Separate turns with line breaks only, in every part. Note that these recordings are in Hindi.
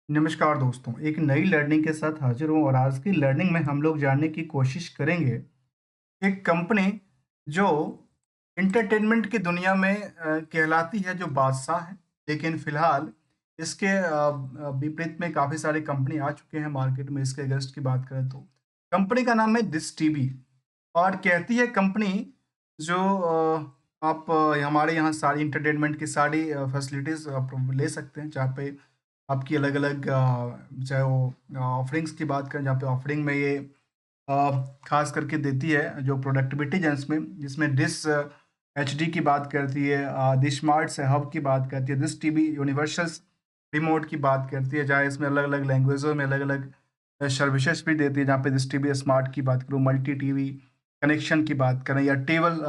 नमस्कार दोस्तों, एक नई लर्निंग के साथ हाजिर हूँ और आज की लर्निंग में हम लोग जानने की कोशिश करेंगे एक कंपनी जो एंटरटेनमेंट की दुनिया में कहलाती है जो बादशाह है, लेकिन फिलहाल इसके विपरीत में काफ़ी सारी कंपनी आ चुके हैं मार्केट में। इसके अगेंस्ट की बात करें तो कंपनी का नाम है डिश टीवी और कहती है कंपनी जो आप हमारे यहाँ सारी एंटरटेनमेंट की सारी फैसिलिटीज़ आप ले सकते हैं, जहाँ पे आपकी अलग-अलग चाहे वो ऑफरिंग्स की बात करें, जहाँ पे ऑफरिंग में ये खास करके देती है जो प्रोडक्टिविटी जिसमें डिश एचडी की बात करती है, डिश स्मार्ट से हब की बात करती है, डिश टीवी यूनिवर्सल रिमोट की बात करती है, जहाँ इसमें अलग-अलग लैंग्वेजों में अलग-अलग सर्विसेज भी देती है, जहाँ पे डिश टीवी स्मार्ट की बात करूँ, मल्टी टीवी कनेक्शन की बात करें या टेबल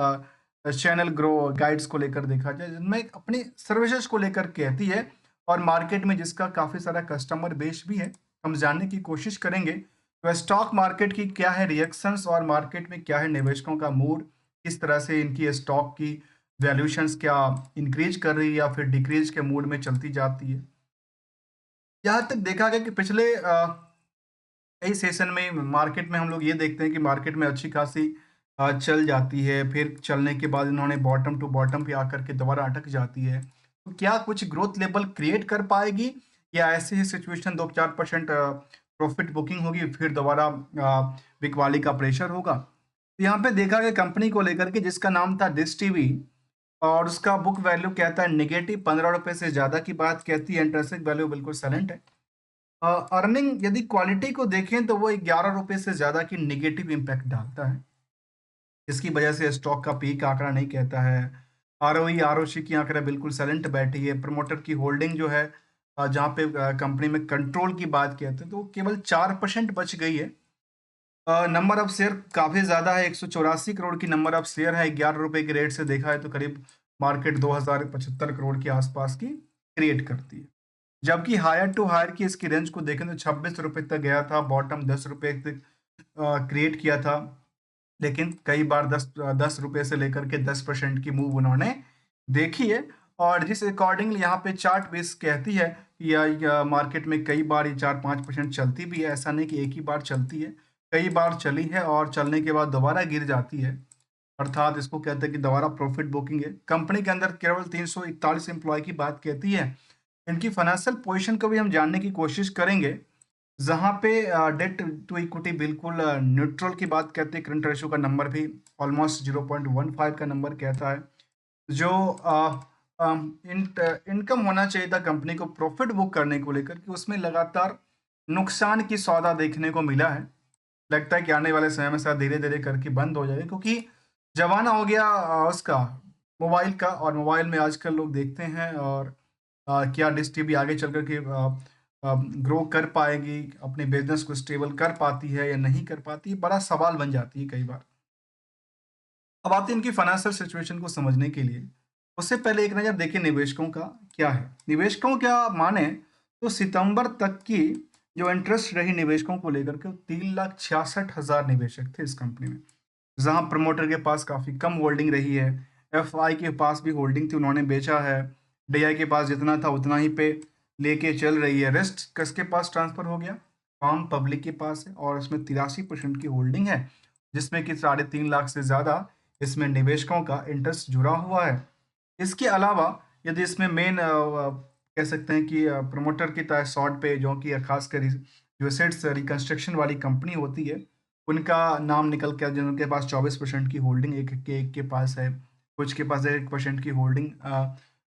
चैनल ग्रो गाइड्स को लेकर देखा जाए, जिनमें अपनी सर्विसेज को लेकर कहती है और मार्केट में जिसका काफ़ी सारा कस्टमर बेस भी है। हम जानने की कोशिश करेंगे तो स्टॉक मार्केट की क्या है रिएक्शंस और मार्केट में क्या है निवेशकों का मूड, किस तरह से इनकी स्टॉक की वैल्यूएशंस क्या इंक्रीज कर रही है या फिर डिक्रीज के मूड में चलती जाती है। यहाँ तक देखा गया कि पिछले कई सेशन में मार्केट में हम लोग ये देखते हैं कि मार्केट में अच्छी खासी चल जाती है, फिर चलने के बाद इन्होंने बॉटम टू बॉटम पे आकर के दोबारा अटक जाती है। तो क्या कुछ ग्रोथ लेवल क्रिएट कर पाएगी या ऐसे ही सिचुएशन 2-4% प्रॉफिट बुकिंग होगी फिर दोबारा बिकवाली का प्रेशर होगा? तो यहाँ पे देखा गया कंपनी को लेकर के जिसका नाम था डिश टीवी और उसका बुक वैल्यू कहता है नेगेटिव ₹15 से ज़्यादा की बात कहती है, इंट्रिंसिक वैल्यू बिल्कुल साइलेंट है। अर्निंग यदि क्वालिटी को देखें तो वो ₹11 से ज़्यादा की नेगेटिव इम्पैक्ट डालता है, जिसकी वजह से स्टॉक का पीक आंकड़ा नहीं कहता है। आरओई, आरओसी की आंकड़ा बिल्कुल साइलेंट बैठी है। प्रमोटर की होल्डिंग जो है जहाँ पे कंपनी में कंट्रोल की बात कहते हैं तो वो केवल 4% बच गई है। नंबर ऑफ शेयर काफ़ी ज़्यादा है, 184 करोड़ की नंबर ऑफ शेयर है, ₹11 के रेट से देखा है तो करीब मार्केट 2075 करोड़ के आसपास की क्रिएट करती है। जबकि हायर टू हायर की इसकी रेंज को देखें तो ₹26 तक गया था, बॉटम ₹10 तक क्रिएट किया था। लेकिन कई बार ₹10 से लेकर के 10% की मूव उन्होंने देखी है और जिस अकॉर्डिंगली यहाँ पे चार्ट बेस कहती है कि या मार्केट में कई बार ये 4-5% चलती भी है, ऐसा नहीं कि एक ही बार चलती है। कई बार चली है और चलने के बाद दोबारा गिर जाती है, अर्थात इसको कहते हैं कि दोबारा प्रॉफिट बुकिंग है। कंपनी के अंदर केवल 341 एम्प्लॉय की बात कहती है। इनकी फाइनेंशियल पोजीशन को भी हम जानने की कोशिश करेंगे, जहाँ पे डेट टू इक्विटी बिल्कुल न्यूट्रल की बात कहते हैं, करंट रेशियो का नंबर भी ऑलमोस्ट 0.15 का नंबर कहता है। जो इनकम होना चाहिए था कंपनी को प्रॉफिट बुक करने को लेकर कि उसमें लगातार नुकसान की सौदा देखने को मिला है। लगता है कि आने वाले समय में शायद धीरे-धीरे करके बंद हो जाएगी क्योंकि ज़माना हो गया उसका मोबाइल का और मोबाइल में आजकल लोग देखते हैं और क्या डिश टीवी आगे चल कर के ग्रो कर पाएगी, अपने बिज़नेस को स्टेबल कर पाती है या नहीं कर पाती है, बड़ा सवाल बन जाती है कई बार। अब आते हैं इनकी फाइनेंशियल सिचुएशन को समझने के लिए। उससे पहले एक नज़र देखिए निवेशकों का क्या है। निवेशकों क्या माने तो सितंबर तक की जो इंटरेस्ट रही निवेशकों को लेकर के 3,66,000 निवेशक थे इस कंपनी में। जहाँ प्रमोटर के पास काफ़ी कम होल्डिंग रही है, एफआई के पास भी होल्डिंग थी उन्होंने बेचा है, डीआई के पास जितना था उतना ही पे लेके चल रही है। रेस्ट किसके पास ट्रांसफ़र हो गया? फार्म पब्लिक के पास है और इसमें 83% की होल्डिंग है, जिसमें कि 3.5 लाख से ज़्यादा इसमें निवेशकों का इंटरेस्ट जुड़ा हुआ है। इसके अलावा यदि इसमें मेन कह सकते हैं कि प्रमोटर की तरह शॉर्ट पे जो कि खासकर जो एसेट्स रिकंस्ट्रक्शन वाली कंपनी होती है, उनका नाम निकल के जिनके पास 24% की होल्डिंग एक के पास है, कुछ के पास 1% की होल्डिंग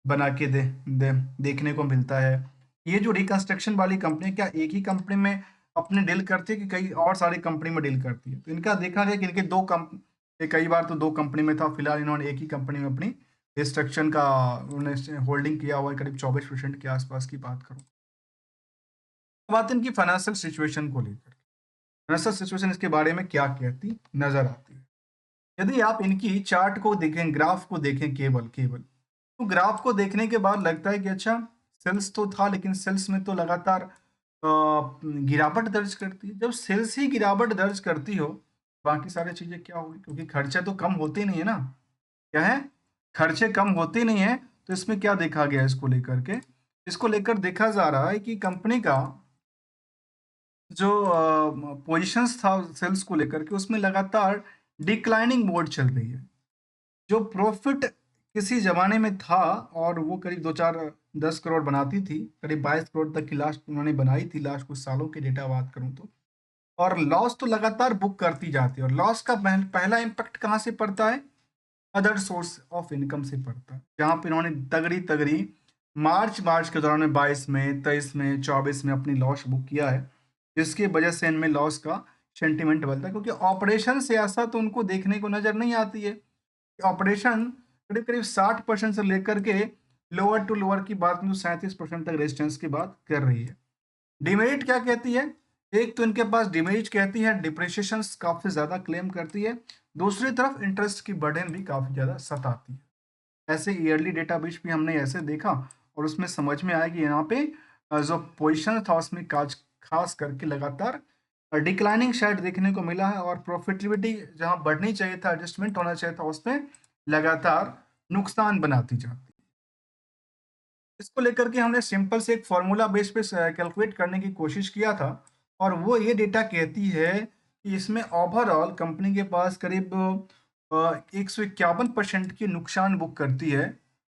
बना के देखने को मिलता है। ये जो रिकंस्ट्रक्शन वाली कंपनी क्या एक ही कंपनी में अपने डील करती है कि कई और सारी कंपनी में डील करती है? तो इनका देखा गया कि इनके 2 कई बार तो 2 कंपनी में था, फिलहाल इन्होंने एक ही कंपनी में अपनी डिस्ट्रक्शन का उन्होंने होल्डिंग किया हुआ है, करीब 24% के आसपास की बात करूँ। अब आते हैं इनकी फाइनेंशियल सिचुएशन को लेकर। फाइनेंशियल सिचुएशन इसके बारे में क्या कहती नज़र आती है? यदि आप इनकी चार्ट को देखें, ग्राफ को देखें केवल केवल, तो ग्राफ को देखने के बाद लगता है कि अच्छा सेल्स तो था लेकिन सेल्स में तो लगातार गिरावट दर्ज करती है। जब सेल्स ही गिरावट दर्ज करती हो, बाकी सारी चीज़ें क्या होगी? क्योंकि खर्चे तो कम होते ही नहीं है ना। क्या है? खर्चे कम होते नहीं हैं, तो इसमें क्या देखा गया इसको लेकर के? इसको लेकर देखा जा रहा है कि कंपनी का जो पोजीशंस था सेल्स को लेकर के उसमें लगातार डिक्लाइनिंग मोड चल रही है। जो प्रॉफिट किसी ज़माने में था और वो करीब 2-4 10 करोड़ बनाती थी, करीब 22 करोड़ तक की लास्ट उन्होंने बनाई थी लास्ट कुछ सालों की डेटा बात करूँ तो। और लॉस तो लगातार बुक करती जाती है और लॉस का पहला इम्पैक्ट कहाँ से पड़ता है? अदर सोर्स ऑफ इनकम से पड़ता है। जहाँ पे इन्होंने तगड़ी मार्च के दौरान में 22 में, 23 में, 24 में अपनी लॉस बुक किया है, जिसकी वजह से इनमें लॉस का सेंटिमेंट बनता है क्योंकि ऑपरेशन से ऐसा तो उनको देखने को नज़र नहीं आती है। ऑपरेशन करीब-करीब 60% से लेकर के लोअर टू लोअर की बात में 37% तक रेजिस्टेंस की बात कर रही है। डिमेरिट क्या कहती है? एक तो इनके पास डिमेरिट कहती है डिप्रिसिएशंस काफ़ी ज़्यादा क्लेम करती है, दूसरी तरफ इंटरेस्ट की बर्डन भी काफ़ी ज़्यादा सताती है। ऐसे ईयरली डेटाबेस भी हमने ऐसे देखा और उसमें समझ में आया कि यहाँ पे जो पोजीशन था उसमें खास करके लगातार डिक्लाइनिंग साइड देखने को मिला है और प्रॉफिटेबिलिटी जहाँ बढ़नी चाहिए था, एडजस्टमेंट होना चाहिए था, उसमें लगातार नुकसान बनाती जाती है। इसको लेकर के हमने सिंपल से एक फॉर्मूला बेस पे कैलकुलेट करने की कोशिश किया था और वो ये डेटा कहती है कि इसमें ओवरऑल कंपनी के पास करीब 151% की नुकसान बुक करती है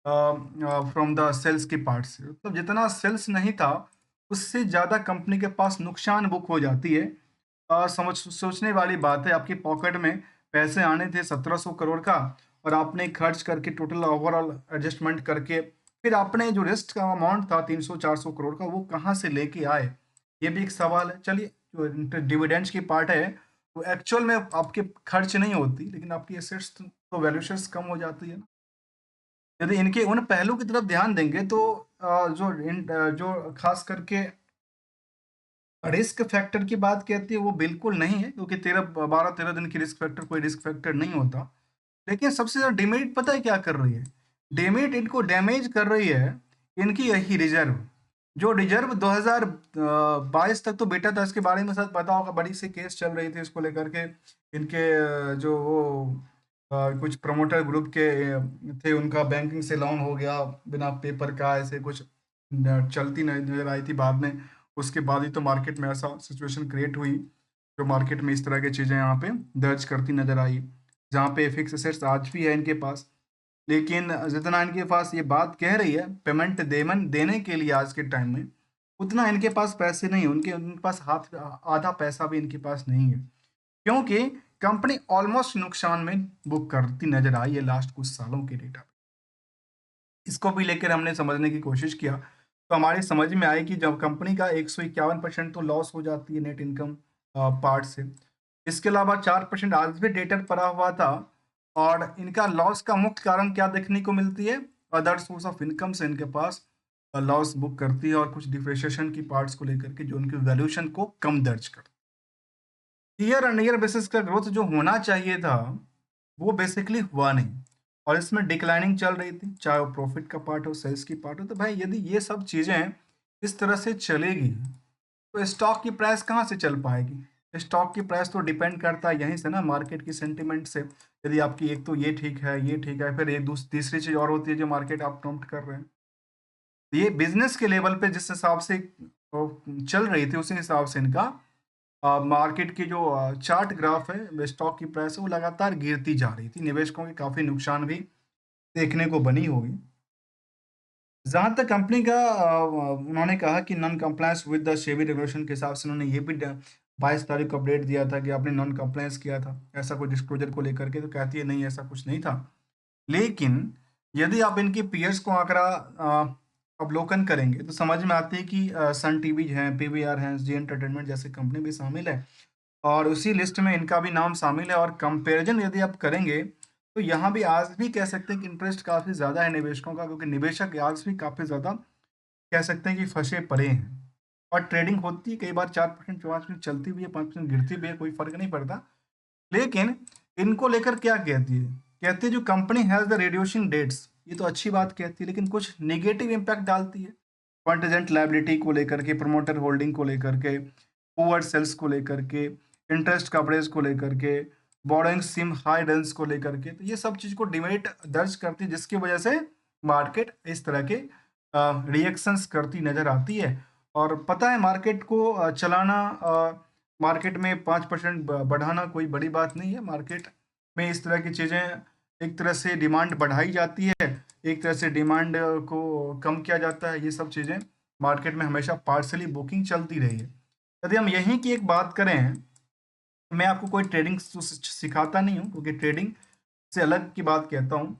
फ्रॉम द सेल्स के पार्ट से। मतलब जितना सेल्स नहीं था उससे ज़्यादा कंपनी के पास नुकसान बुक हो जाती है। समझ सोचने वाली बात है, आपकी पॉकेट में पैसे आने थे 1700 करोड़ का और आपने खर्च करके टोटल ओवरऑल एडजस्टमेंट करके फिर आपने जो रेस्ट का अमाउंट था 300-400 करोड़ का वो कहाँ से लेके आए? ये भी एक सवाल है। चलिए जो डिविडेंड्स की पार्ट है वो एक्चुअल में आपके खर्च नहीं होती लेकिन आपकी एसेट्स तो वैल्यूएशंस कम हो जाती है ना। यदि इनके उन पहलू की तरफ ध्यान देंगे तो जो खास करके रिस्क फैक्टर की बात कहती है वो बिल्कुल नहीं है क्योंकि 12-13 दिन की रिस्क फैक्टर कोई रिस्क फैक्टर नहीं होता। लेकिन सबसे ज़्यादा डिमेरिट पता है क्या कर रही है? डिमेरिट इनको डैमेज कर रही है इनकी यही रिजर्व। जो रिजर्व 2022 तक तो बेटा था, इसके बारे में शायद पता होगा, बड़ी सी केस चल रही थी इसको लेकर के। इनके जो वो कुछ प्रमोटर ग्रुप के थे, उनका बैंकिंग से लोन हो गया बिना पेपर का, ऐसे कुछ चलती नजर आई थी बाद में। उसके बाद ही तो मार्केट में ऐसा सिचुएशन क्रिएट हुई जो मार्केट में इस तरह की चीज़ें यहाँ पे दर्ज करती नजर आई, जहाँ पे फिक्स एसेट्स आज भी है इनके पास। लेकिन जितना इनके पास ये बात कह रही है पेमेंट देमन देने के लिए आज के टाइम में, उतना इनके पास पैसे नहीं है। उनके पास हाथ आधा पैसा भी इनके पास नहीं है क्योंकि कंपनी ऑलमोस्ट नुकसान में बुक करती नजर आई है लास्ट कुछ सालों के डेटा। इसको भी लेकर हमने समझने की कोशिश किया तो हमारी समझ में आई कि जब कंपनी का 151% तो लॉस हो जाती है नेट इनकम पार्ट से। इसके अलावा 4% आज भी डेटर पड़ा हुआ था और इनका लॉस का मुख्य कारण क्या देखने को मिलती है? अदर सोर्स ऑफ इनकम से इनके पास लॉस बुक करती है और कुछ डिप्रिसिएशन की पार्ट्स को लेकर के जो उनकी वैल्यूएशन को कम दर्ज करती है। ईयर ऑन ईयर बेसिस का ग्रोथ जो होना चाहिए था वो बेसिकली हुआ नहीं और इसमें डिक्लाइनिंग चल रही थी, चाहे वो प्रॉफिट का पार्ट हो, सेल्स की पार्ट हो। तो भाई यदि ये सब चीज़ें इस तरह से चलेगी तो स्टॉक की प्राइस कहाँ से चल पाएगी? स्टॉक की प्राइस तो डिपेंड करता है यहीं से ना, मार्केट की सेंटिमेंट से। यदि आपकी एक तो ये ठीक है, फिर एक तीसरी चीज़ और होती है जो मार्केट आप प्रॉम्प्ट कर रहे हैं। ये बिजनेस के लेवल पे जिस हिसाब से चल रही थी उसी हिसाब से इनका मार्केट की जो चार्ट ग्राफ है, स्टॉक की प्राइस है, वो लगातार गिरती जा रही थी। निवेशकों के काफ़ी नुकसान भी देखने को बनी होगी। जहाँ तक कंपनी का उन्होंने कहा कि non compliance with the SEBI regulation के हिसाब से उन्होंने ये भी 22 तारीख को अपडेट दिया था कि आपने नॉन कंप्लायंस किया था ऐसा कोई डिस्क्लोजर को लेकर के। तो कहती है नहीं, ऐसा कुछ नहीं था। लेकिन यदि आप इनके पीयर्स को आंकड़ा अवलोकन करेंगे तो समझ में आती है कि सन टीवीज हैं, पीवीआर हैं, जी एंटरटेनमेंट जैसे कंपनी भी शामिल है और उसी लिस्ट में इनका भी नाम शामिल है। और कंपैरिजन यदि आप करेंगे तो यहाँ भी आज भी कह सकते हैं कि इंटरेस्ट काफ़ी ज़्यादा है निवेशकों का, क्योंकि निवेशक आज भी काफ़ी ज़्यादा कह सकते हैं कि फंसे पड़े हैं। और ट्रेडिंग होती है कई बार 4% 5% चलती भी है, 5% गिरती भी है, कोई फर्क नहीं पड़ता। लेकिन इनको लेकर क्या कहती है? कहती है जो company has the reducing debts, ये तो अच्छी बात कहती है लेकिन कुछ नेगेटिव इम्पैक्ट डालती है। कॉन्टिजेंट लायबिलिटी को लेकर के, प्रमोटर होल्डिंग को लेकर के, ओवर सेल्स को लेकर के, इंटरेस्ट कवरेज को लेकर के, बोरोइंग सिम हाई रन्स को लेकर के, तो ये सब चीज़ को डिमेरिट दर्ज करती है जिसकी वजह से मार्केट इस तरह के रिएक्शंस करती नज़र आती है। और पता है मार्केट को चलाना, मार्केट में 5% बढ़ाना कोई बड़ी बात नहीं है। मार्केट में इस तरह की चीज़ें, एक तरह से डिमांड बढ़ाई जाती है, एक तरह से डिमांड को कम किया जाता है। ये सब चीज़ें मार्केट में हमेशा पार्शली बुकिंग चलती रही है। यदि हम यहीं की एक बात करें, मैं आपको कोई ट्रेडिंग सिखाता नहीं हूँ, क्योंकि ट्रेडिंग से अलग की बात कहता हूँ।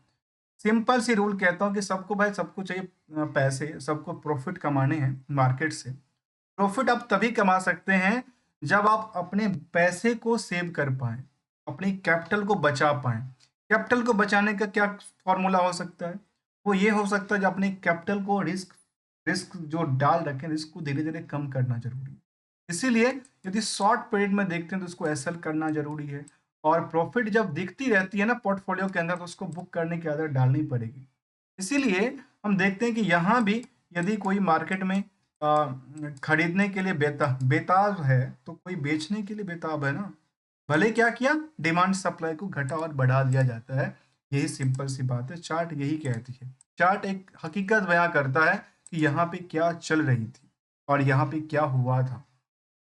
सिंपल सी रूल कहता हूँ कि सबको भाई सबको चाहिए पैसे, सबको प्रॉफिट कमाने हैं मार्केट से। प्रॉफिट आप तभी कमा सकते हैं जब आप अपने पैसे को सेव कर पाएँ, अपनी कैपिटल को बचा पाएँ। कैपिटल को बचाने का क्या फ़ॉर्मूला हो सकता है? वो ये हो सकता है, जो अपने कैपिटल को रिस्क रिस्क जो डाल रखें, रिस्क को धीरे-धीरे कम करना ज़रूरी है। इसीलिए यदि शॉर्ट पीरियड में देखते हैं तो उसको एसएल करना ज़रूरी है, और प्रॉफिट जब दिखती रहती है ना पोर्टफोलियो के अंदर, तो उसको बुक करने की आदत डालनी पड़ेगी। इसीलिए हम देखते हैं कि यहाँ भी यदि कोई मार्केट में खरीदने के लिए बेताब है, तो कोई बेचने के लिए बेताब है ना। भले क्या किया, डिमांड सप्लाई को घटा और बढ़ा दिया जाता है। यही सिंपल सी बात है, चार्ट यही कहती है। चार्ट एक हकीकत बयां करता है कि यहाँ पे क्या चल रही थी और यहाँ पे क्या हुआ था।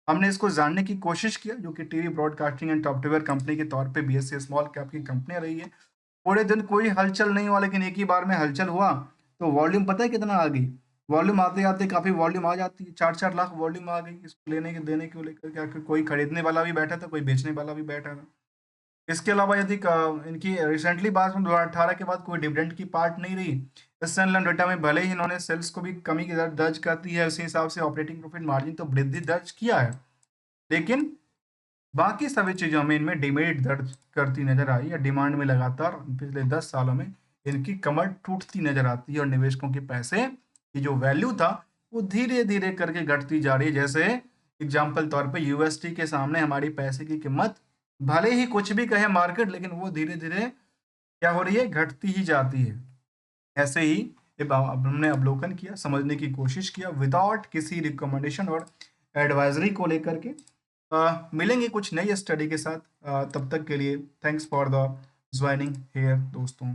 हमने इसको जानने की कोशिश किया, जो कि TV broadcasting and software company के तौर पे बीएससी स्मॉल कैप की कंपनी रही है। पूरे दिन कोई हलचल नहीं हुआ, लेकिन एक ही बार में हलचल हुआ तो वॉल्यूम पता है कितना आ गई? वॉल्यूम आते-आते काफ़ी वॉल्यूम आ जाती है, 4-4 लाख वॉल्यूम आ गई इसको लेने के देने को लेकर के। आखिर कोई खरीदने वाला भी बैठा था, कोई बेचने वाला भी बैठा था। इसके अलावा यदि इनकी रिसेंटली बात में 2018 के बाद कोई डिविडेंड की पार्ट नहीं रही। एस&एल डेटा में भले ही इन्होंने सेल्स को भी कमी की दर दर्ज करती है, उसी हिसाब से ऑपरेटिंग प्रॉफिट मार्जिन तो वृद्धि दर्ज किया है, लेकिन बाकी सभी चीज़ों में इनमें डिमेरिट दर्ज करती नजर आई है। डिमांड में लगातार पिछले 10 सालों में इनकी कमर टूटती नजर आती है, और निवेशकों के पैसे की जो वैल्यू था वो धीरे धीरे करके घटती जा रही है। जैसे एग्जाम्पल तौर पे यूएसटी के सामने हमारी पैसे की कीमत, भले ही कुछ भी कहे मार्केट, लेकिन वो धीरे धीरे क्या हो रही है, घटती ही जाती है। ऐसे ही अब हमने अवलोकन किया, समझने की कोशिश किया विदाउट किसी रिकमेंडेशन और एडवाइजरी को लेकर के। मिलेंगे कुछ नई स्टडी के साथ। तब तक के लिए thanks for the joining here दोस्तों।